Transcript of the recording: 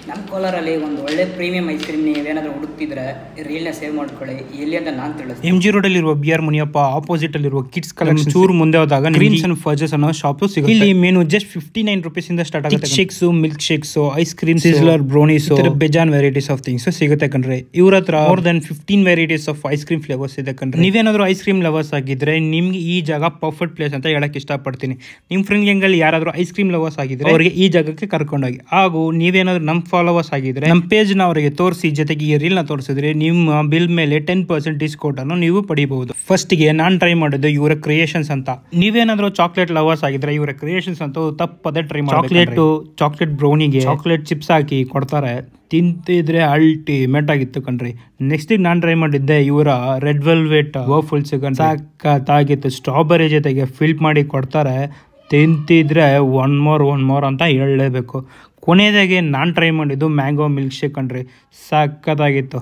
ನಮ್ಮ ಕೋಲಾರಲ್ಲಿ ಒಂದು ಒಳ್ಳೆ ಪ್ರೀಮಿಯಂ ಐಸ್ ಕ್ರೀಮ್ ನೀವೇನಾದರೂ ಹುಡುಕ್ತಿದ್ರೆ ರೀಲ್ನ ಸೇವ್ ಮಾಡ್ಕೊಳ್ಳಿ. ಎಲ್ಲಿ ಅಂತ ನಾನು ತಿಳಿಸ್ತೀನಿ. MG ರೋಡಲ್ಲಿರುವ BR ಮುನಿಯಪ್ಪ ಆಪೋಸಿಟ್ ಅಲ್ಲಿರುವ ಕಿಡ್ಸ್ ಕಲೆಕ್ಷನ್ ಚೂರು ಮುಂದೆ ಹೋದಾಗ ಕ್ರೀಮ್ಸ್ ಅಂಡ್ ಫಜಸ್ ಅನ್ನೋ ಶಾಪ್ ಸಿಗುತ್ತೆ. ಇಲ್ಲಿ ಮೆನು ಜಸ್ಟ್ 59 ರೂಪೀಸ್ ಇಂದ ಸ್ಟಾರ್ಟ್ ಆಗುತ್ತೆ. Shakes, milk shakes, ice cream, sizzler, brownies, ಬೇಜಾನ್ ವೆರೈಟೀಸ್ ಆಫ್ ಥಿಂಗ್ಸ್ ಸಿಗುತ್ತೆ ಕಣ್ರಿ. ಇವ್ರ ಹತ್ರ more than 15 varieties of ice cream flavours ಇದೆ ಕಣ್ರಿ. ನೀವೇನಾದ್ರೂ ಐಸ್ ಕ್ರೀಮ್ ಲವರ್ಸ್ ಆಗಿದ್ರೆ ನಿಮ್ಗೆ ಈ ಜಾಗ ಪರ್ಫೆಕ್ಟ್ ಪ್ಲೇಸ್ ಅಂತ ಹೇಳಕ್ ಇಷ್ಟಪಡ್ತೀನಿ. ನಿಮ್ ಫ್ರೆಂಡ್ ಗ್ಯಾಂಗಲ್ಲಿ ಯಾರಾದ್ರೂ ಐಸ್ ಕ್ರೀಮ್ ಲವರ್ಸ್ ಆಗಿದ್ರೆ ಅವರಿಗೆ ಈ ಜಾಗಕ್ಕೆ ಕರ್ಕೊಂಡೋಗಿ. ಹಾಗೂ ನೀವೇನಾದ್ರೂ ನಮ್ ಫಾಲೋವರ್ಸ್ ಆಗಿದ್ರೆ ನಮ್ಮ ಪೇಜ್ ನ ಅವರಿಗೆ ತೋರಿಸಿ, ಜೊತೆಗೆ ಈ ರೀಲ್ ನ ತೋರಿಸಿದ್ರೆ ನಿಮ್ಮ ಬಿಲ್ ಮೇಲೆ 10% ಡಿಸ್ಕೌಂಟ್ ಅನ್ನು ನೀವು ಪಡಿಬಹುದು. ಫಸ್ಟ್ ಗೆ ನಾನ್ ಟ್ರೈ ಮಾಡಿದ್ದು ಇವರ ಕ್ರಿಯೇಷನ್ಸ್ ಅಂತ. ನೀವೇನಾದ್ರೂ ಚಾಕ್ಲೇಟ್ ಲವರ್ಸ್ ಆಗಿದ್ರೆ ಇವರ ಕ್ರಿಯೇಷನ್ಸ್ ಅಂತ ತಪ್ಪದೆ ಟ್ರೈ ಮಾಡಿ. ಚಾಕ್ಲೇಟ್ ಬ್ರೌನಿಗೆ ಚಾಕ್ಲೇಟ್ ಚಿಪ್ಸ್ ಹಾಕಿ ಕೊಡ್ತಾರೆ, ತಿಂತಿದ್ರೆ ಅಲ್ಟಿಮೇಟ್ ಆಗಿತ್ತು ಕಣ್ರಿ. ನೆಕ್ಸ್ಟ್ ನಾನು ಟ್ರೈ ಮಾಡಿದ್ದೆ ಇವರ ರೆಡ್ ವೆಲ್ವೆಟ್ ವಾಫಲ್ಸ್. ಸಾಕಾಗಿತ್ತು. ಸ್ಟ್ರಾಬೆರಿ ಜೊತೆಗೆ ಫಿಲ್ ಮಾಡಿ ಕೊಡ್ತಾರೆ, ತಿಂತಿದ್ರೆ ಒನ್ ಮೋರ್ ಅಂತ ಹೇಳಲೇಬೇಕು. ಕೊನೆಯದಾಗಿ ನಾನು ಟ್ರೈ ಮಾಡಿದ್ದು ಮ್ಯಾಂಗೋ ಮಿಲ್ಕ್ ಶೇಕ್ ಕಣ್ರಿ. ಸಖತ್ತಾಗಿತ್ತು.